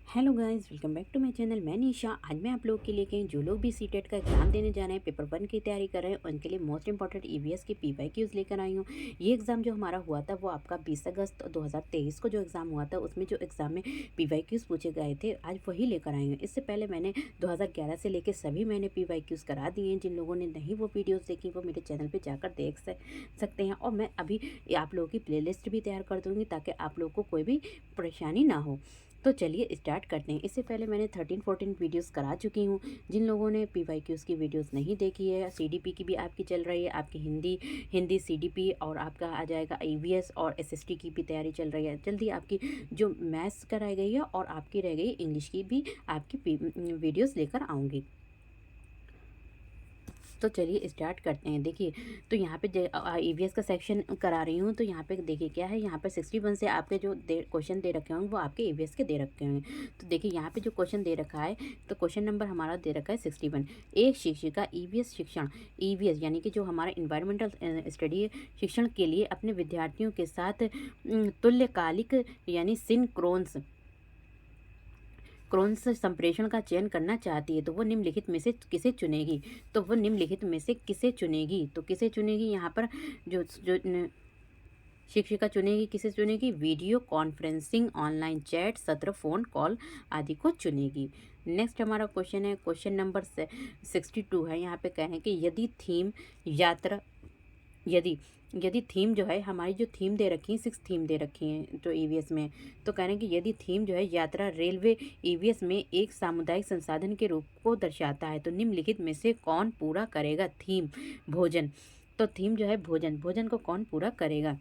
Hello guys, welcome back to my channel. मैं निशा। आज मैं आप लोग के लिए कहीं जो लोग भी सीटेट का एग्जाम देने जा रहे हैं, पेपर 1 की तैयारी कर रहे हैं, उनके लिए मोस्ट इंपॉर्टेंट ईवीएस के पीवाईक्यूज लेकर आई हूँ। ये एग्जाम जो हमारा हुआ था वो आपका 20 अगस्त 2023 को जो एग्जाम हुआ था, उसमें जो एग्जाम में पीवाईक्यूज पूछे गए थे, आज वही लेकर आई हूँ। इससे पहले मैंने 2011 से लेकर सभी मैंने पीवाईक्यूज करा दिए हैं। जिन लोगों ने नहीं वो वीडियोज़ देखी वो मेरे चैनल पर जाकर देख सकते हैं। और मैं अभी आप लोगों की प्ले भी तैयार कर दूँगी ताकि आप लोग को कोई भी परेशानी ना हो। तो चलिए स्टार्ट करते हैं। इससे पहले मैंने 13-14 वीडियोस करा चुकी हूँ। जिन लोगों ने पीवाईक्यूज़ की वीडियोस नहीं देखी है, सीडीपी की भी आपकी चल रही है, आपकी हिंदी सीडीपी और आपका आ जाएगा ईवीएस और एसएसटी की भी तैयारी चल रही है। जल्दी आपकी जो मैथ्स कराई गई है और आपकी रह गई इंग्लिश की भी आपकी वीडियोस लेकर आऊँगी। तो चलिए स्टार्ट करते हैं। देखिए, तो यहाँ पे ईवीएस का सेक्शन करा रही हूँ। तो यहाँ पे देखिए क्या है, यहाँ पे 61 से आपके जो क्वेश्चन दे रखे होंगे वो आपके ईवीएस के दे रखे होंगे। तो देखिए यहाँ पे जो क्वेश्चन दे रखा है, तो क्वेश्चन नंबर हमारा दे रखा है 61। एक शिक्षिका ईवीएस शिक्षण, ईवीएस यानी कि जो हमारा इन्वायरमेंटल स्टडी शिक्षण के लिए अपने विद्यार्थियों के साथ तुल्यकालिक यानी सिंक्रोन्स क्रोन्स संप्रेषण का चयन करना चाहती है, तो वो निम्नलिखित में से किसे चुनेगी। तो वो निम्नलिखित में से किसे चुनेगी, तो किसे चुनेगी यहाँ पर जो जो शिक्षिका चुनेगी, किसे चुनेगी, वीडियो कॉन्फ्रेंसिंग, ऑनलाइन चैट, सत्र, फोन कॉल आदि को चुनेगी। नेक्स्ट हमारा क्वेश्चन है, क्वेश्चन नंबर 62 है। यहाँ पे कह रहे हैं कि यदि थीम यात्रा, यदि यदि थीम जो है, हमारी जो थीम दे रखी है, 6 थीम दे रखी हैं जो ईवीएस में, तो कह रहे हैं कि यदि थीम जो है यात्रा रेलवे ईवीएस में एक सामुदायिक संसाधन के रूप को दर्शाता है, तो निम्नलिखित में से कौन पूरा करेगा। थीम भोजन, तो थीम जो है भोजन, भोजन को कौन पूरा करेगा।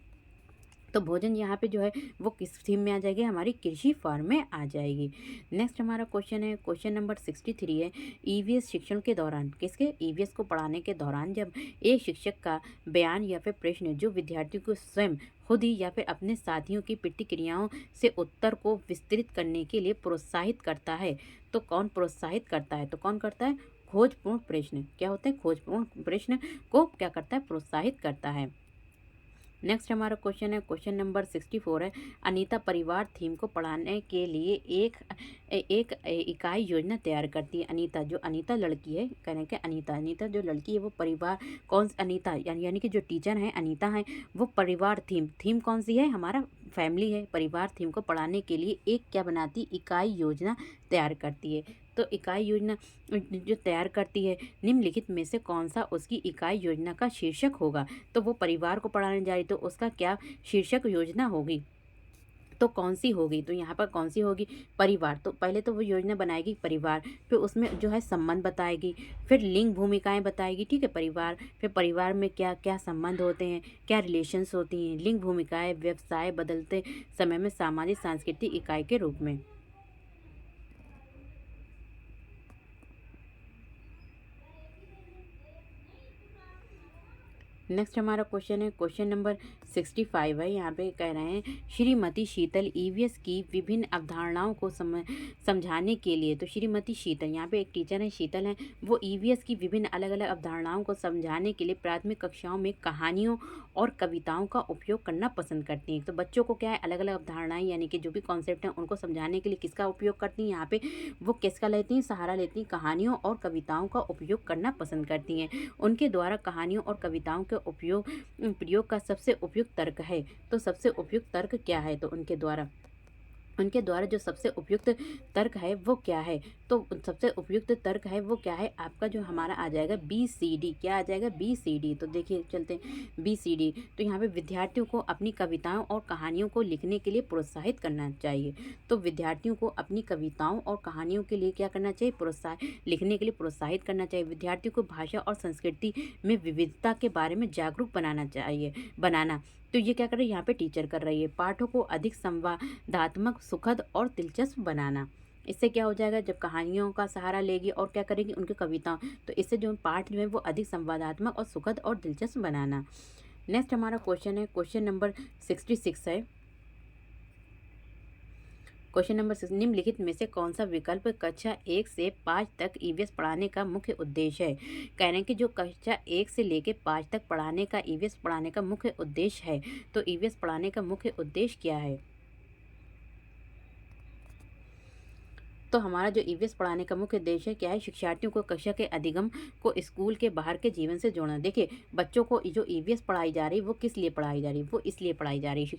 तो भोजन यहाँ पे जो है वो किस थीम में आ जाएगी, हमारी कृषि फार्म में आ जाएगी। नेक्स्ट हमारा क्वेश्चन है, क्वेश्चन नंबर 63 है। ईवीएस शिक्षण के दौरान, किसके, ईवीएस को पढ़ाने के दौरान जब एक शिक्षक का बयान या फिर प्रश्न जो विद्यार्थियों को स्वयं खुद ही या फिर अपने साथियों की प्रतिक्रियाओं से उत्तर को विस्तृत करने के लिए प्रोत्साहित करता है, तो कौन प्रोत्साहित करता है, तो कौन करता है, खोजपूर्ण प्रश्न। क्या होते हैं, खोजपूर्ण प्रश्न को क्या करता है, प्रोत्साहित करता है। नेक्स्ट हमारा क्वेश्चन है, क्वेश्चन नंबर 64 है। अनीता परिवार थीम को पढ़ाने के लिए एक एक इकाई योजना तैयार करती है। अनीता, जो अनीता लड़की है, कहने के अनीता जो लड़की है वो परिवार, कौन अनीता यानी कि जो टीचर हैं अनीता हैं, वो परिवार थीम कौन सी है, हमारा फैमिली है। परिवार थीम को पढ़ाने के लिए एक क्या बनाती, इकाई योजना तैयार करती है। तो इकाई योजना जो तैयार करती है, निम्नलिखित में से कौन सा उसकी इकाई योजना का शीर्षक होगा। तो वो परिवार को पढ़ाने जा रही, तो उसका क्या शीर्षक योजना होगी, तो कौन सी होगी, तो यहाँ पर कौन सी होगी, परिवार। तो पहले तो वो योजना बनाएगी परिवार, फिर उसमें जो है संबंध बताएगी, फिर लिंग भूमिकाएं बताएगी, ठीक है, परिवार, फिर परिवार में क्या क्या संबंध होते हैं, क्या रिलेशंस होती हैं, लिंग भूमिकाएं, व्यवसाय बदलते समय में सामाजिक सांस्कृतिक इकाई के रूप में। नेक्स्ट हमारा क्वेश्चन है, क्वेश्चन नंबर 65 है। यहाँ पे कह रहे हैं श्रीमती शीतल ईवीएस की विभिन्न अवधारणाओं को समझाने के लिए, तो श्रीमती शीतल, यहाँ पे एक टीचर है शीतल है, वो ईवीएस की विभिन्न अलग अलग अवधारणाओं को समझाने के लिए प्राथमिक कक्षाओं में कहानियों और कविताओं का उपयोग करना पसंद करती हैं। तो बच्चों को क्या है, अलग अलग अवधारणाएं यानी कि जो भी कॉन्सेप्ट हैं उनको समझाने के लिए किसका उपयोग करती हैं, यहाँ पे वो किसका लेती हैं, सहारा लेती हैं, कहानियों और कविताओं का उपयोग करना पसंद करती हैं। उनके द्वारा कहानियों और कविताओं के प्रयोग का सबसे उपयुक्त तर्क है, तो सबसे उपयुक्त तर्क क्या है, तो उनके द्वारा जो सबसे उपयुक्त तर्क है वो क्या है, तो सबसे उपयुक्त तर्क है वो क्या है, आपका जो हमारा आ जाएगा BCD। क्या आ जाएगा, BCD। तो देखिए चलते हैं BCD। तो यहाँ पे विद्यार्थियों को अपनी कविताओं और कहानियों को लिखने के लिए प्रोत्साहित करना चाहिए। तो विद्यार्थियों को अपनी कविताओं और कहानियों के लिए क्या करना चाहिए, लिखने के लिए प्रोत्साहित करना चाहिए। विद्यार्थियों को भाषा और संस्कृति में विविधता के बारे में जागरूक बनाना। तो ये क्या कर रही है, यहाँ पे टीचर कर रही है। पाठों को अधिक संवादात्मक, सुखद और दिलचस्प बनाना। इससे क्या हो जाएगा, जब कहानियों का सहारा लेगी और क्या करेगी, उनकी कविताओं, तो इससे जो पाठ जो है वो अधिक संवादात्मक और सुखद और दिलचस्प बनाना। नेक्स्ट हमारा क्वेश्चन है, क्वेश्चन नंबर 66 है। क्वेश्चन नंबर 6, निम्नलिखित में से कौन सा विकल्प कक्षा 1 से 5 तक ईवीएस पढ़ाने का मुख्य उद्देश्य है। कह रहे हैं कि जो कक्षा 1 से लेकर 5 तक पढ़ाने का ईवीएस पढ़ाने का मुख्य उद्देश्य है, तो ईवीएस पढ़ाने का मुख्य उद्देश्य क्या है। तो हमारा जो ईवीएस पढ़ाने का मुख्य उद्देश्य क्या है, शिक्षार्थियों को कक्षा के अधिगम को स्कूल के बाहर के जीवन से जोड़ना। देखिए, बच्चों को जो ईवीएस पढ़ाई जा रही है वो किस लिए पढ़ाई जा रही है, वो इसलिए पढ़ाई जा रही है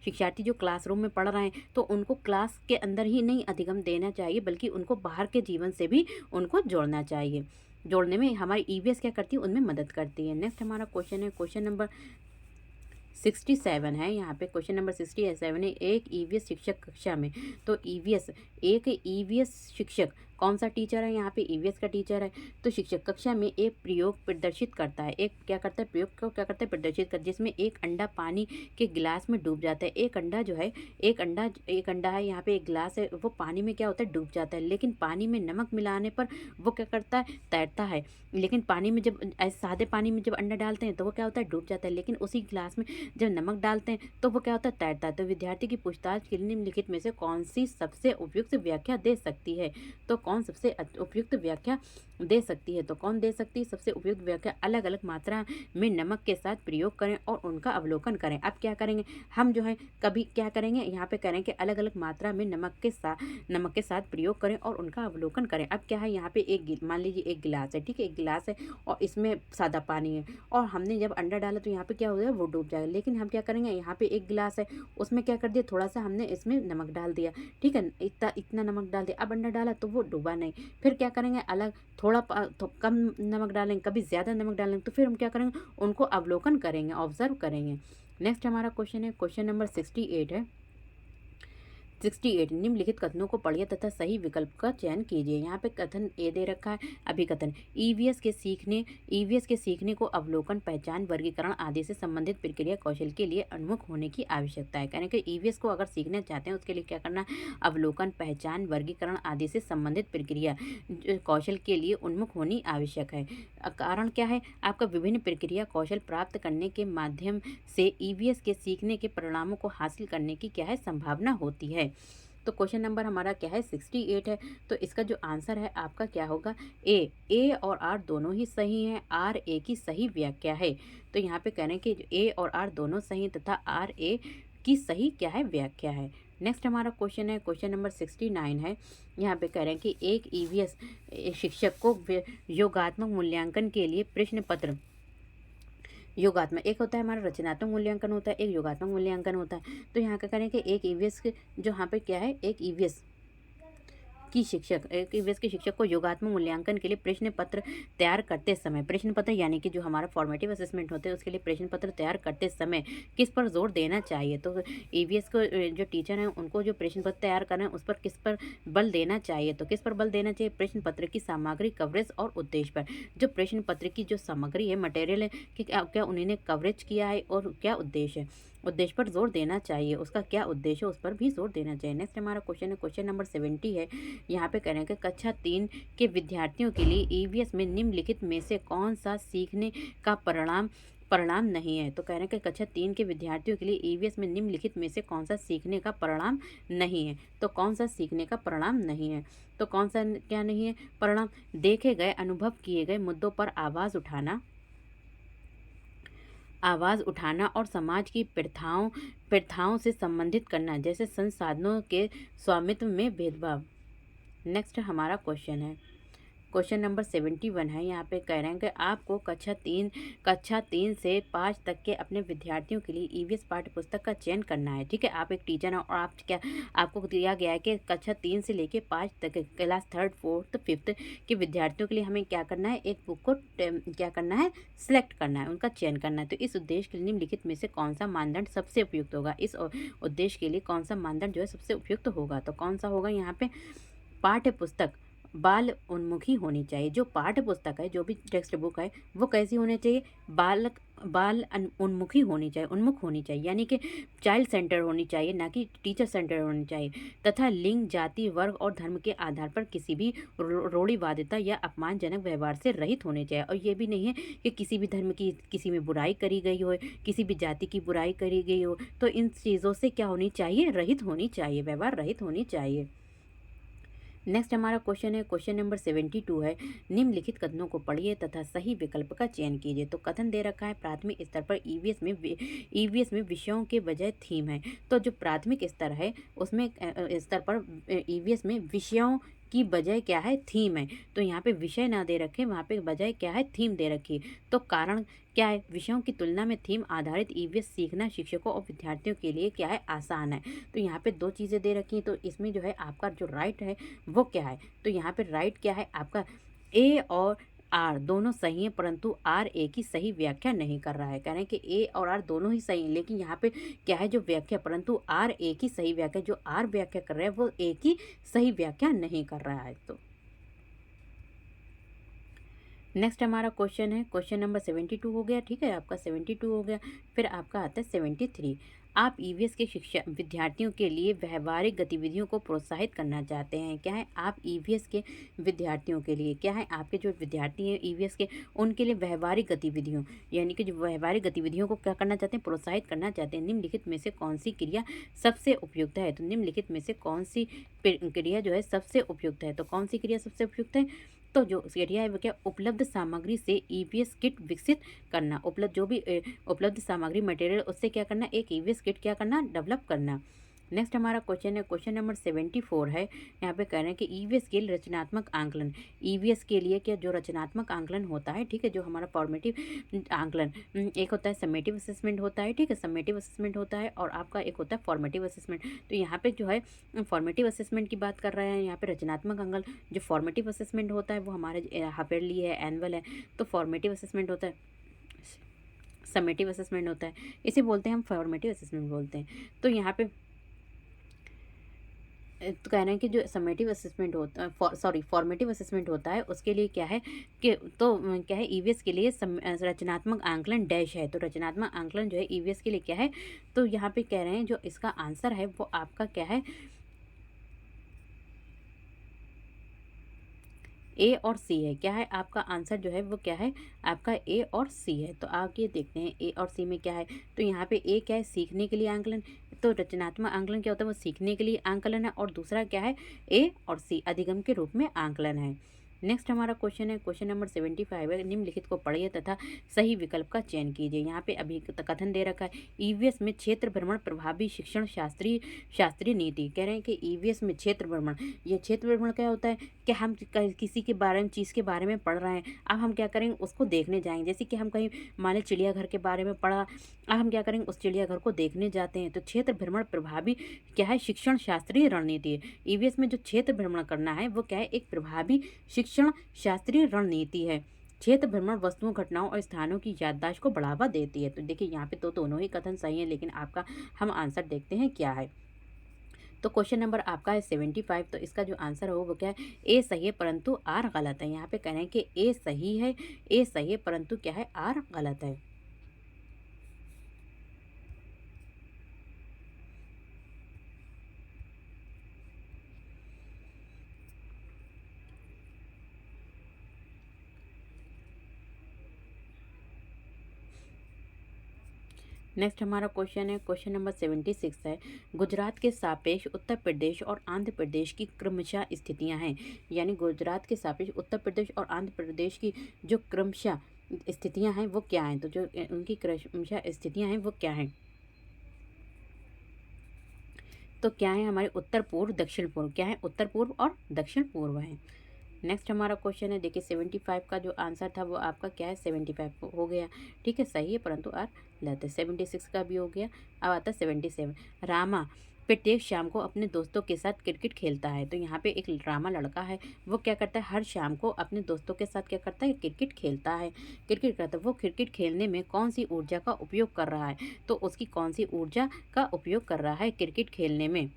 शिक्षार्थी जो क्लासरूम में पढ़ रहे हैं तो उनको क्लास के अंदर ही नहीं अधिगम देना चाहिए, बल्कि उनको बाहर के जीवन से भी उनको जोड़ना चाहिए। जोड़ने में हमारी ईवीएस क्या करती है, उनमें मदद करती है। नेक्स्ट हमारा क्वेश्चन है, क्वेश्चन नंबर 67 है। यहाँ पे क्वेश्चन नंबर 67 है, एक ईवीएस शिक्षक कक्षा में। तो एक ईवीएस शिक्षक कौन सा टीचर है, यहाँ पे ईवीएस का टीचर है। तो शिक्षक कक्षा में एक प्रयोग प्रदर्शित करता है, एक क्या करता है, प्रयोग को क्या करता है, प्रदर्शित कर, जिसमें एक अंडा पानी के गिलास में डूब जाता है। एक अंडा जो है, एक अंडा है, यहाँ पे एक गिलास है, वो पानी में क्या होता है, डूब जाता है। लेकिन पानी में नमक मिलाने पर वो क्या करता है, तैरता है। लेकिन पानी में जब ऐसे सादे पानी में जब अंडा डालते हैं तो वो क्या होता है, डूब जाता है। लेकिन उसी गिलास में जब नमक डालते हैं तो वो क्या होता है, तैरता है। तो विद्यार्थी की पूछताछ के लिए निम्नलिखित में से कौन सी सबसे उपयुक्त व्याख्या दे सकती है। तो कौन सबसे उपयुक्त व्याख्या दे सकती है, तो कौन दे सकती है सबसे उपयुक्त व्याख्या, अलग अलग मात्रा में नमक के साथ प्रयोग करें और उनका अवलोकन करें। अब क्या करेंगे हम, जो है कभी क्या करेंगे, यहाँ पे करें कि अलग अलग मात्रा में नमक के साथ प्रयोग करें और उनका अवलोकन करें। अब क्या है, यहाँ पे मान लीजिए एक गिलास है, ठीक है, एक गिलास है और इसमें सादा पानी है, और हमने जब अंडा डाला तो यहाँ पे क्या हो जाएगा, वो डूब जाएगा। लेकिन हम क्या करेंगे, यहाँ पे एक गिलास है, उसमें क्या कर दिया, थोड़ा सा हमने इसमें नमक डाल दिया, ठीक है, इतना नमक डाल दिया। अब अंडा डाला तो वो डूबा नहीं। फिर क्या करेंगे, अलग थोड़ा कम नमक डालेंगे, कभी ज़्यादा नमक डालेंगे, तो फिर हम क्या करेंगे, उनको अवलोकन करेंगे, ऑब्जर्व करेंगे। नेक्स्ट हमारा क्वेश्चन है, क्वेश्चन नंबर 68 है। 68 निम्नलिखित कथनों को पढ़िए तथा सही विकल्प का चयन कीजिए। यहाँ पे कथन ए दे रखा है, अभिकथन, ईवीएस के सीखने को अवलोकन, पहचान, वर्गीकरण आदि से संबंधित प्रक्रिया कौशल के लिए उन्मुख होने की आवश्यकता है। कहने के ईवीएस को अगर सीखना चाहते हैं उसके लिए क्या करना है, अवलोकन, पहचान, वर्गीकरण आदि से संबंधित प्रक्रिया कौशल के लिए उन्मुख होनी आवश्यक है। कारण क्या है, आपका विभिन्न प्रक्रिया कौशल प्राप्त करने के माध्यम से ईवीएस के सीखने के परिणामों को हासिल करने की क्या है, संभावना होती है। तो क्वेश्चन नंबर हमारा क्या है, 68 है। तो इसका जो आंसर है आपका क्या होगा, ए और आर दोनों ही सही हैं, आर ए की सही व्याख्या है। तो यहाँ पे कह रहे हैं कि ए और आर दोनों सही तथा आर ए की सही क्या है, व्याख्या है। नेक्स्ट हमारा क्वेश्चन है, क्वेश्चन नंबर 69 है। यहाँ पे कह रहे हैं कि एक ईवीएस शिक्षक को योगात्मक मूल्यांकन के लिए प्रश्न पत्र, योगात्मक एक होता है हमारा रचनात्मक मूल्यांकन होता है, एक योगात्मक मूल्यांकन होता है। तो यहाँ का करें कि एक ईवीएस जो यहाँ पे क्या है, एक ईवीएस के शिक्षक को योगात्मक मूल्यांकन के लिए प्रश्न पत्र तैयार करते समय, प्रश्न पत्र यानी कि जो हमारा फॉर्मेटिव असेसमेंट होते हैं उसके लिए प्रश्न पत्र तैयार करते समय किस पर जोर देना चाहिए। तो ईवीएस को जो टीचर हैं उनको जो प्रश्न पत्र तैयार कर रहे हैं उस पर किस पर बल देना चाहिए। तो किस पर बल देना चाहिए, प्रश्न पत्र की सामग्री, कवरेज और उद्देश्य पर। जो प्रश्न पत्र की जो सामग्री है, मटेरियल है, कि क्या उन्होंने कवरेज किया है और क्या उद्देश्य है, उद्देश्य पर जोर देना चाहिए, उसका क्या उद्देश्य है उस पर भी जोर देना चाहिए। नेक्स्ट हमारा क्वेश्चन है, क्वेश्चन नंबर 70 है। यहाँ पे कह रहे हैं कि कक्षा 3 के विद्यार्थियों के लिए ईवीएस में निम्नलिखित में से कौन सा सीखने का परिणाम नहीं है। तो कह रहे हैं कि कक्षा 3 के विद्यार्थियों के लिए ईवीएस में निम्नलिखित में से कौन सा सीखने का परिणाम नहीं है। तो कौन सा सीखने का परिणाम नहीं है, तो कौन सा क्या नहीं है, परिणाम, देखे गए, अनुभव किए गए मुद्दों पर आवाज़ उठाना और समाज की प्रथाओं से संबंधित करना, जैसे संसाधनों के स्वामित्व में भेदभाव। नेक्स्ट हमारा क्वेश्चन है, क्वेश्चन नंबर 71 है। यहाँ पे कह रहे हैं कि आपको कक्षा 3 से 5 तक के अपने विद्यार्थियों के लिए ईवीएस पाठ्य पुस्तक का चयन करना है, ठीक है। आप एक टीचर हैं और आपको दिया गया है कि कक्षा 3 से लेके 5 तक क्लास 3rd 4th 5th के विद्यार्थियों के लिए हमें क्या करना है, एक बुक को क्या करना है, सिलेक्ट करना है, उनका चयन करना है। तो इस उद्देश्य के लिए निम्नलिखित में से कौन सा मानदंड सबसे उपयुक्त होगा, इस उद्देश्य के लिए कौन सा मानदंड जो है सबसे उपयुक्त होगा। तो कौन सा होगा, यहाँ पे पाठ्य पुस्तक बाल उन्मुखी होनी चाहिए। जो पाठ्य पुस्तक है, जो भी टेक्स्ट बुक है, वो कैसी होनी चाहिए, बाल उन्मुखी होनी चाहिए, उन्मुख होनी चाहिए, यानी कि चाइल्ड सेंटर होनी चाहिए, ना कि टीचर सेंटर होनी चाहिए। तथा लिंग, जाति, वर्ग और धर्म के आधार पर किसी भी रूढ़िवादिता या अपमानजनक व्यवहार से रहित होने चाहिए। और ये भी नहीं है कि किसी भी धर्म की किसी में बुराई करी गई हो, किसी भी जाति की बुराई करी गई हो। तो इन चीज़ों से क्या होनी चाहिए, रहित होनी चाहिए, व्यवहार रहित होनी चाहिए। नेक्स्ट हमारा क्वेश्चन है, क्वेश्चन नंबर 72 है, निम्नलिखित कथनों को पढ़िए तथा सही विकल्प का चयन कीजिए। तो कथन दे रखा है प्राथमिक स्तर पर ईवीएस में विषयों के बजाय थीम है। तो जो प्राथमिक स्तर है उसमें स्तर पर ईवीएस में विषयों की बजाय क्या है, थीम है। तो यहाँ पे विषय ना दे रखे, वहाँ पे बजाय क्या है, थीम दे रखी है। तो कारण क्या है, विषयों की तुलना में थीम आधारित ईवीएस सीखना शिक्षकों और विद्यार्थियों के लिए क्या है, आसान है। तो यहाँ पे दो चीज़ें दे रखी हैं, तो इसमें जो है आपका जो राइट है वो क्या है, तो यहाँ पे राइट क्या है आपका, ए और आर दोनों सही हैं, परंतु आर ए की सही व्याख्या नहीं कर रहा है। कह रहे हैं कि ए और आर दोनों ही सही हैं, लेकिन यहाँ पे क्या है जो व्याख्या, परंतु आर ए की सही व्याख्या, जो आर व्याख्या कर रहा है वो ए की सही व्याख्या नहीं कर रहा है। तो नेक्स्ट हमारा क्वेश्चन है, क्वेश्चन नंबर 72 हो गया, ठीक है, आपका 72 हो गया। फिर आपका आता है 73। आप ईवीएस के शिक्षा विद्यार्थियों के लिए व्यवहारिक गतिविधियों को प्रोत्साहित करना चाहते हैं। क्या है, आप ईवीएस के विद्यार्थियों के लिए क्या है, आपके जो विद्यार्थी हैं ईवीएस के, उनके लिए व्यवहारिक गतिविधियों, यानी कि जो व्यवहारिक गतिविधियों को क्या करना चाहते हैं, प्रोत्साहित करना चाहते हैं। निम्नलिखित में से कौन सी क्रिया सबसे उपयुक्त है। तो निम्नलिखित में से कौन सी क्रिया जो है सबसे उपयुक्त है। तो कौन सी क्रिया सबसे उपयुक्त है, तो जो क्रिया है वो क्या, उपलब्ध सामग्री से ईवीएस किट विकसित करना। उपलब्ध जो भी उपलब्ध सामग्री मटेरियल, उससे क्या करना, एक ईवीएस किट क्या करना, डेवलप करना। नेक्स्ट हमारा क्वेश्चन है, क्वेश्चन नंबर 74 है। यहाँ पे कह रहे हैं कि ईवीएस के लिए रचनात्मक आंकलन, ईवीएस के लिए क्या जो रचनात्मक आंकलन होता है, ठीक है, जो हमारा फॉर्मेटिव आंकलन, एक होता है समेटिव असेसमेंट होता है, ठीक है, समेटिव असेसमेंट होता है, और आपका एक होता है फॉर्मेटिव असेसमेंट। तो यहाँ पे जो है फॉर्मेटिव असेसमेंट की बात कर रहे हैं, यहाँ पे रचनात्मक आंकलन, जो फॉर्मेटिव असेसमेंट होता है वो हमारे हाफ ईयरली है, एनुअल है। तो फॉर्मेटिव असेसमेंट होता है, समेटिव असेसमेंट होता है, इसे बोलते हैं हम फॉर्मेटिव असेसमेंट बोलते हैं। तो यहाँ पे तो कह रहे हैं कि जो समेटिव असेसमेंट होता है, सॉरी फॉर्मेटिव असेसमेंट होता है, उसके लिए क्या है कि तो क्या है, ईवीएस के लिए रचनात्मक आंकलन डैश है। तो रचनात्मक आंकलन जो है ईवीएस के लिए क्या है, तो यहाँ पे कह रहे हैं जो इसका आंसर है वो आपका क्या है, ए और सी है। क्या है आपका आंसर जो है वो क्या है, आपका ए और सी है। तो आगे देखते हैं ए और सी में क्या है। तो यहाँ पे ए क्या है, सीखने के लिए आंकलन, तो रचनात्मक आंकलन क्या होता है, वो सीखने के लिए आंकलन है, और दूसरा क्या है, ए और सी अधिगम के रूप में आंकलन है। नेक्स्ट हमारा क्वेश्चन है, क्वेश्चन नंबर 75 है, निम्नलिखित को पढ़िए तथा सही विकल्प का चयन कीजिए। यहाँ पे अभी कथन दे रखा है, ईवीएस में क्षेत्र भ्रमण प्रभावी शिक्षण शास्त्रीय नीति। कह रहे हैं कि ईवीएस में क्षेत्र भ्रमण, ये क्षेत्र भ्रमण क्या होता है कि हम किसी के बारे में, चीज़ के बारे में पढ़ रहे हैं, अब हम क्या करेंगे, उसको देखने जाएंगे। जैसे कि हम कहीं मान लें चिड़ियाघर के बारे में पढ़ा, अब हम क्या करेंगे, उस चिड़ियाघर को देखने जाते हैं। तो क्षेत्र भ्रमण प्रभावी क्या है, शिक्षण शास्त्रीय रणनीति है। ईवीएस में जो क्षेत्र भ्रमण करना है वो क्या है, एक प्रभावी शिक्षण शास्त्रीय रणनीति है। क्षेत्र भ्रमण वस्तुओं, घटनाओं और स्थानों की याददाश्त को बढ़ावा देती है। तो देखिए यहाँ पे तो दोनों ही कथन सही है, लेकिन आपका हम आंसर देखते हैं क्या है। तो क्वेश्चन नंबर आपका है 75। तो इसका जो आंसर हो वो क्या है, ए सही है परंतु आर गलत है। यहाँ पे कह रहे हैं कि ए सही है, ए सही है परंतु क्या है, आर गलत है। नेक्स्ट हमारा क्वेश्चन है, क्वेश्चन नंबर 76 है, गुजरात के सापेक्ष उत्तर प्रदेश और आंध्र प्रदेश की क्रमशः स्थितियां हैं। यानी गुजरात के सापेक्ष उत्तर प्रदेश और आंध्र प्रदेश की जो क्रमशः स्थितियां हैं वो क्या हैं। तो जो उनकी क्रमशः स्थितियां हैं वो क्या हैं, तो क्या है, हमारे उत्तर पूर्व दक्षिण पूर्व, क्या है, उत्तर पूर्व और दक्षिण पूर्व है। नेक्स्ट हमारा क्वेश्चन है, देखिए 75 का जो आंसर था वो आपका क्या है, 75 हो गया, ठीक है, सही है परंतु आर गलत है। 76 का भी हो गया। अब आता है 77। रामा प्रत्येक शाम को अपने दोस्तों के साथ क्रिकेट खेलता है। तो यहाँ पे एक रामा लड़का है, वो क्या करता है, हर शाम को अपने दोस्तों के साथ क्या करता है, क्रिकेट खेलता है, क्रिकेट करता है। वो क्रिकेट खेलने में कौन सी ऊर्जा का उपयोग कर रहा है, तो उसकी कौन सी ऊर्जा का उपयोग कर रहा है क्रिकेट खेलने में,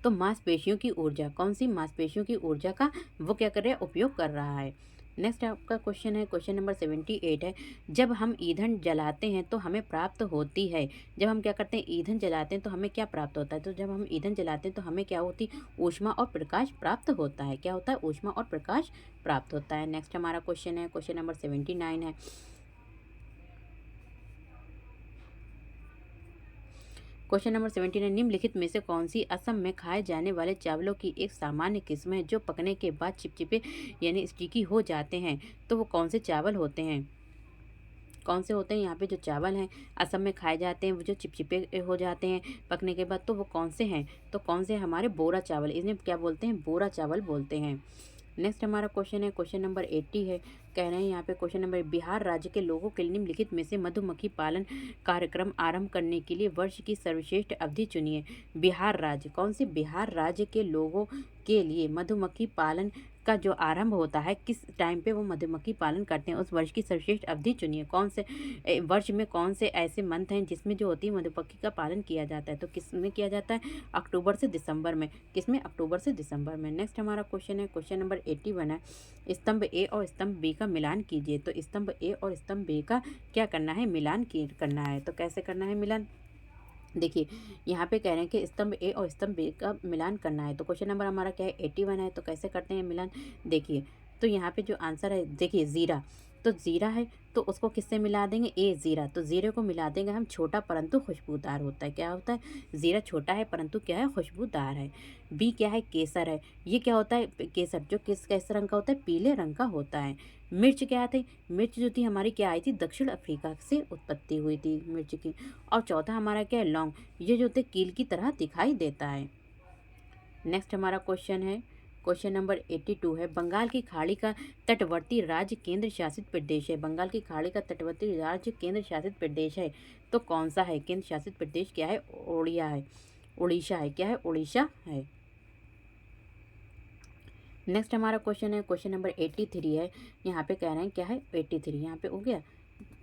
तो मांसपेशियों की ऊर्जा, कौन सी मांसपेशियों की ऊर्जा का वो क्या कर रहा है, उपयोग कर रहा है। नेक्स्ट आपका क्वेश्चन है, क्वेश्चन नंबर 78 है, जब हम ईंधन जलाते हैं तो हमें प्राप्त होती है, जब हम क्या करते हैं, ईंधन जलाते हैं तो हमें क्या प्राप्त होता है। तो जब हम ईंधन जलाते हैं तो हमें क्या होती, ऊष्मा और प्रकाश प्राप्त होता है। क्या होता है, ऊष्मा और प्रकाश प्राप्त होता है। नेक्स्ट हमारा क्वेश्चन है, क्वेश्चन नंबर 79 है, क्वेश्चन नंबर 17 है, निम्नलिखित में से कौन सी असम में खाए जाने वाले चावलों की एक सामान्य किस्म है जो पकने के बाद चिपचिपे यानी स्टिकी हो जाते हैं? तो वो कौन से चावल होते हैं? कौन से होते हैं यहाँ पे जो चावल हैं असम में खाए जाते हैं वो जो चिपचिपे हो जाते हैं पकने के बाद, तो वो कौन से हैं? तो कौन से हमारे बोरा चावल, इन्हें क्या बोलते हैं? बोरा चावल बोलते हैं। नेक्स्ट हमारा क्वेश्चन है क्वेश्चन नंबर 80 है। कह रहे हैं यहाँ पे क्वेश्चन नंबर, बिहार राज्य के लोगों के निम्नलिखित में से मधुमक्खी पालन कार्यक्रम आरंभ करने के लिए वर्ष की सर्वश्रेष्ठ अवधि चुनिए। बिहार राज्य, कौन से बिहार राज्य के लोगों के लिए मधुमक्खी पालन का जो आरंभ होता है किस टाइम पे वो मधुमक्खी पालन करते हैं, उस वर्ष की सर्वश्रेष्ठ अवधि चुनिए। कौन से वर्ष में कौन से ऐसे मंथ हैं जिसमें जो होती है मधुमक्खी का पालन किया जाता है? तो किस में किया जाता है? अक्टूबर से दिसंबर में। किसमें? अक्टूबर से दिसंबर में। नेक्स्ट हमारा क्वेश्चन है क्वेश्चन नंबर 81 है, स्तंभ ए और स्तंभ बी का मिलान कीजिए। तो स्तंभ ए और स्तंभ बी का क्या करना है? मिलान करना है। तो कैसे करना है मिलान? देखिए यहाँ पे कह रहे हैं कि स्तंभ ए और स्तंभ बी का मिलान करना है। तो क्वेश्चन नंबर हमारा क्या है? 81 है। तो कैसे करते हैं मिलान? देखिए तो यहाँ पे जो आंसर है, देखिए ज़ीरा, तो ज़ीरा है तो उसको किससे मिला देंगे? ए ज़ीरा, तो ज़ीरे को मिला देंगे हम, छोटा परंतु खुशबूदार होता है। क्या होता है? ज़ीरा छोटा है परंतु क्या है? खुशबूदार है। बी क्या है? केसर है। ये क्या होता है? केसर जो किस रंग का होता है? पीले रंग का होता है। मिर्च क्या थी? मिर्च जो थी हमारी क्या आई थी? दक्षिण अफ्रीका से उत्पत्ति हुई थी मिर्च की। और चौथा हमारा क्या है? लौंग, ये जो होते कील की तरह दिखाई देता है। नेक्स्ट हमारा क्वेश्चन है क्वेश्चन नंबर 82 है, बंगाल की खाड़ी का तटवर्ती राज्य केंद्र शासित प्रदेश है। बंगाल की खाड़ी का तटवर्ती राज्य केंद्र शासित प्रदेश है तो कौन सा है? केंद्र शासित प्रदेश क्या है? ओडिया है, उड़ीसा है। क्या है? उड़ीसा है। नेक्स्ट हमारा क्वेश्चन है क्वेश्चन नंबर 83 है। यहाँ पे कह रहे हैं क्या है? 83 यहाँ पे हो गया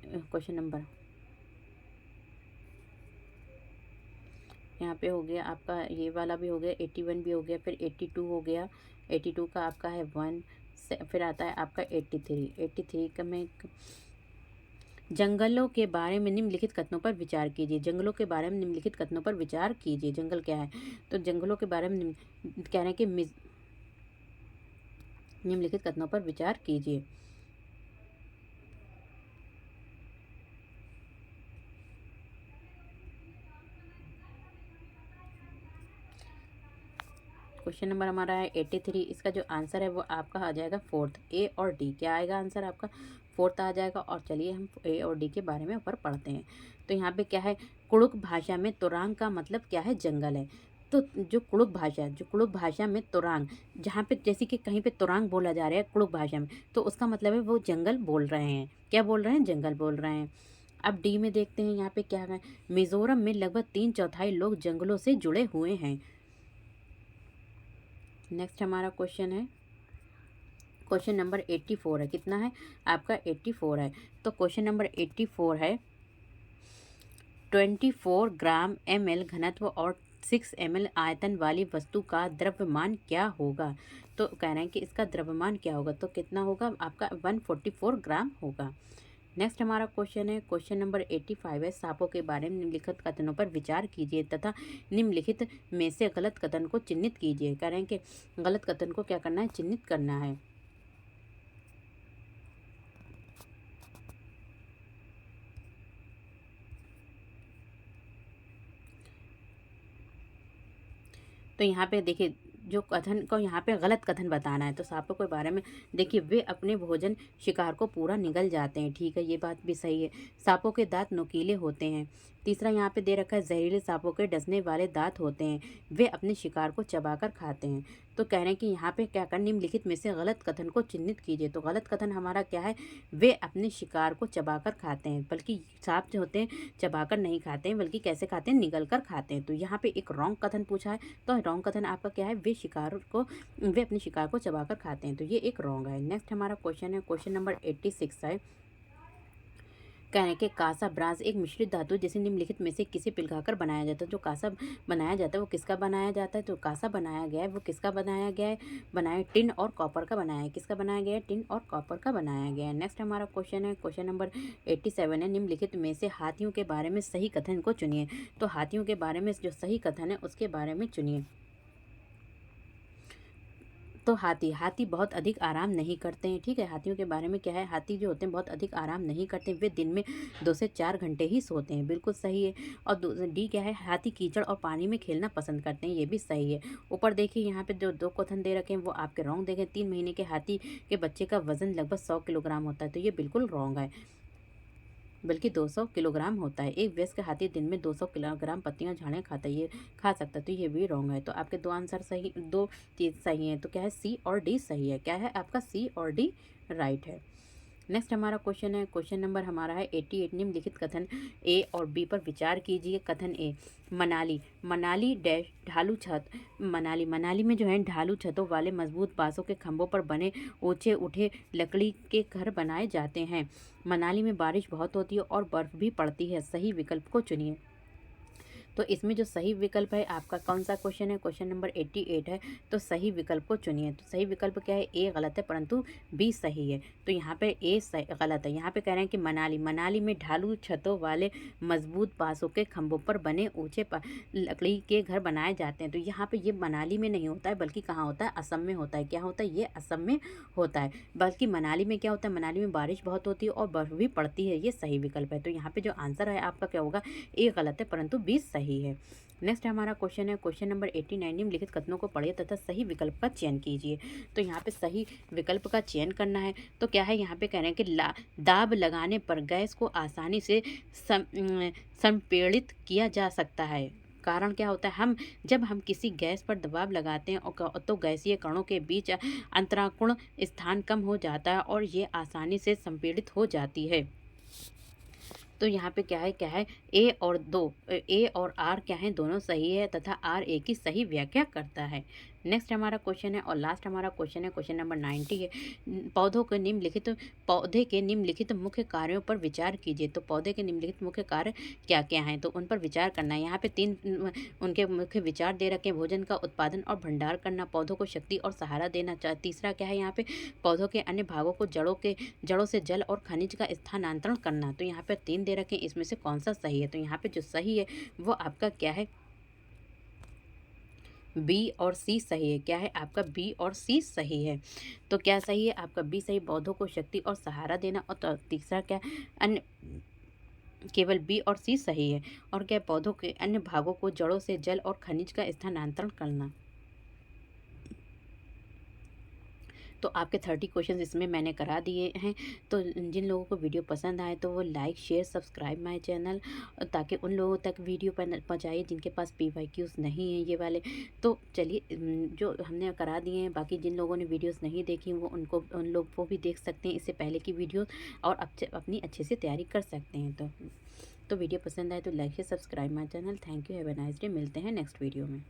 क्वेश्चन नंबर, यहाँ पे हो गया आपका ये वाला भी हो गया, 81 भी हो गया, फिर 82 हो गया। 82 का आपका है 1, फिर आता है आपका 83। 83 का में जंगलों के बारे में निम्नलिखित कथनों पर विचार कीजिए। जंगलों के बारे में निम्नलिखित कथनों पर विचार कीजिए। जंगल क्या है? तो जंगलों के बारे में कह रहे हैं कि निम्नलिखित कथनों पर विचार कीजिए। क्वेश्चन नंबर हमारा है 83। इसका जो आंसर है वो आपका आ जाएगा फोर्थ, ए और डी। क्या आएगा आंसर आपका? फोर्थ आ जाएगा। और चलिए हम ए और डी के बारे में ऊपर पढ़ते हैं। तो यहाँ पे क्या है? कुड़ुक भाषा में तुरांग का मतलब क्या है? जंगल है। तो जो कुड़ुक भाषा, जो कुड़ुक भाषा में तुरांग, जहाँ पे जैसे कि कहीं पे तुरांग बोला जा रहा है कुड़ुक भाषा में, तो उसका मतलब है वो जंगल बोल रहे हैं। क्या बोल रहे हैं? जंगल बोल रहे हैं। अब डी में देखते हैं यहाँ पे क्या है। मिजोरम में लगभग 3/4 लोग जंगलों से जुड़े हुए हैं। नेक्स्ट हमारा क्वेश्चन है क्वेश्चन नंबर 84 है। कितना है आपका? 84 है। तो क्वेश्चन नंबर 84 है, 24 ग्राम ml घनत्व और 6 ml आयतन वाली वस्तु का द्रव्यमान क्या होगा? तो कह रहे हैं कि इसका द्रव्यमान क्या होगा? तो कितना होगा आपका? 144 ग्राम होगा। नेक्स्ट हमारा क्वेश्चन है क्वेश्चन नंबर 85 है, सांपों के बारे में निम्नलिखित कथनों पर विचार कीजिए तथा निम्नलिखित में से गलत कथन को चिन्हित कीजिए। कह रहे हैं कि गलत कथन को क्या करना है? चिन्हित करना है। तो यहाँ पे देखिए जो कथन को यहाँ पे गलत कथन बताना है। तो सांपों के बारे में देखिए, वे अपने भोजन शिकार को पूरा निगल जाते हैं। ठीक है, ये बात भी सही है। सांपों के दांत नुकीले होते हैं। तीसरा यहाँ पे दे रखा है, जहरीले सांपों के डसने वाले दांत होते हैं। वे अपने शिकार को चबाकर खाते हैं। तो कह रहे हैं कि यहाँ पे क्या कर, निम्नलिखित में से गलत कथन को चिन्हित कीजिए। तो गलत कथन हमारा क्या है? वे अपने शिकार को चबाकर खाते हैं। बल्कि सांप जो होते हैं चबाकर नहीं खाते हैं, बल्कि कैसे खाते हैं? निगल कर खाते हैं। तो यहाँ पे एक रॉन्ग कथन पूछा है। तो रॉन्ग कथन आपका क्या है? वे अपने शिकार को चबाकर खाते हैं। तो ये एक रॉन्ग है। नेक्स्ट हमारा क्वेश्चन है क्वेश्चन नंबर 86 है। कहने के कांसा ब्रास एक मिश्रित धातु जिसे निम्नलिखित में से किसे पिघलाकर बनाया जाता है। जो कांसा बनाया जाता है वो किसका बनाया जाता है? तो कांसा बनाया गया है वो किसका बनाया गया है? बनाया टिन और कॉपर का बनाया है। किसका बनाया गया है? टिन और कॉपर का बनाया गया है। नेक्स्ट हमारा क्वेश्चन है क्वेश्चन नंबर 87 है, निम्नलिखित में से हाथियों के बारे में सही कथन को चुनिए। तो हाथियों के बारे में जो सही कथन है उसके बारे में चुनिए। तो हाथी बहुत अधिक आराम नहीं करते हैं। ठीक है, हाथियों के बारे में क्या है, हाथी जो होते हैं बहुत अधिक आराम नहीं करते, वे दिन में 2 से 4 घंटे ही सोते हैं। बिल्कुल सही है। और डी क्या है, हाथी कीचड़ और पानी में खेलना पसंद करते हैं। ये भी सही है। ऊपर देखिए यहाँ पे जो 2 क्वेश्चन दे रखे हैं वो आपके रॉन्ग देखे। 3 महीने के हाथी के बच्चे का वजन लगभग 100 किलोग्राम होता है, तो ये बिल्कुल रॉन्ग है, बल्कि 200 किलोग्राम होता है। एक वयस्क हाथी दिन में 200 किलोग्राम पत्तियां झाड़ियाँ खाता है, ये खा सकता है, तो ये भी रॉन्ग है। तो आपके 2 आंसर सही, 2 चीज़ सही है। तो क्या है, सी और डी सही है। क्या है आपका, सी और डी राइट है। नेक्स्ट हमारा क्वेश्चन है, क्वेश्चन नंबर हमारा है 88। निम्नलिखित कथन ए और बी पर विचार कीजिए। कथन ए, मनाली डैश ढालू छत, मनाली में जो है ढालू छतों वाले मजबूत बांसों के खंभों पर बने ऊंचे उठे लकड़ी के घर बनाए जाते हैं। मनाली में बारिश बहुत होती है और बर्फ भी पड़ती है। सही विकल्प को चुनिए। तो इसमें जो सही विकल्प है आपका कौन सा क्वेश्चन है, क्वेश्चन नंबर 88 है। तो सही विकल्प को चुनिए। तो सही विकल्प क्या है, ए गलत है परंतु बी सही है। तो यहाँ पे ए गलत है। यहाँ पे कह रहे हैं कि मनाली में ढालू छतों वाले मजबूत बांसों के खंभों पर बने ऊंचे लकड़ी के घर बनाए जाते हैं। तो यहाँ पे ये मनाली में नहीं होता है, बल्कि कहाँ होता है, असम में होता है। क्या होता है, ये असम में होता है। बल्कि मनाली में क्या होता है, मनाली में बारिश बहुत होती है और बर्फ भी पड़ती है। ये सही विकल्प है। तो यहाँ पे जो आंसर है आपका क्या होगा, ए गलत है परंतु बी सही है। नेक्स्ट हमारा क्वेश्चन है, क्वेश्चन नंबर 89। निम्नलिखित कथनों को पढ़िए तथा सही विकल्प का चयन कीजिए। तो यहाँ पे सही विकल्प का चयन करना है। तो क्या है, यहाँ पे कह रहे हैं कि दाब लगाने पर गैस को आसानी से संपीड़ित किया जा सकता है। कारण क्या होता है, जब हम किसी गैस पर दबाव लगाते हैं और तो गैसीय कणों के बीच अंतराकोण स्थान कम हो जाता है और ये आसानी से संपीड़ित हो जाती है। तो यहाँ पे क्या है, ए और आर क्या है, दोनों सही है तथा आर ए की सही व्याख्या करता है। नेक्स्ट हमारा क्वेश्चन है और लास्ट हमारा क्वेश्चन है, क्वेश्चन नंबर 90 है। पौधे के निम्नलिखित मुख्य कार्यों पर विचार कीजिए। तो पौधे के निम्नलिखित मुख्य कार्य क्या क्या हैं, तो उन पर विचार करना है। यहाँ पे 3 उनके मुख्य विचार दे रखे हैं। भोजन का उत्पादन और भंडार करना, पौधों को शक्ति और सहारा देना। तीसरा क्या है, यहाँ पे पौधों के अन्य भागों को जड़ों से जल और खनिज का स्थानांतरण करना। तो यहाँ पे 3 दे रखे हैं, इसमें से कौन सा सही है। तो यहाँ पे जो सही है वो आपका क्या है, बी और सी सही है। क्या है आपका, बी और सी सही है। तो क्या सही है आपका, बी सही, पौधों को शक्ति और सहारा देना। और तीसरा क्या, अन्य, केवल बी और सी सही है। और क्या, पौधों के अन्य भागों को जड़ों से जल और खनिज का स्थानांतरण करना। तो आपके 30 क्वेश्चंस इसमें मैंने करा दिए हैं। तो जिन लोगों को वीडियो पसंद आए तो वो like share subscribe my channel, ताकि उन लोगों तक वीडियो पहुँचाइए जिनके पास PYQs नहीं हैं ये वाले। तो चलिए, जो हमने करा दिए हैं, बाकी जिन लोगों ने वीडियोस नहीं देखी वो उन लोग वो भी देख सकते हैं इससे पहले की वीडियोस, और अपनी अच्छे से तैयारी कर सकते हैं। तो वीडियो पसंद आए तो like share subscribe my channel. Thank you, have a nice day. मिलते हैं नेक्स्ट वीडियो में।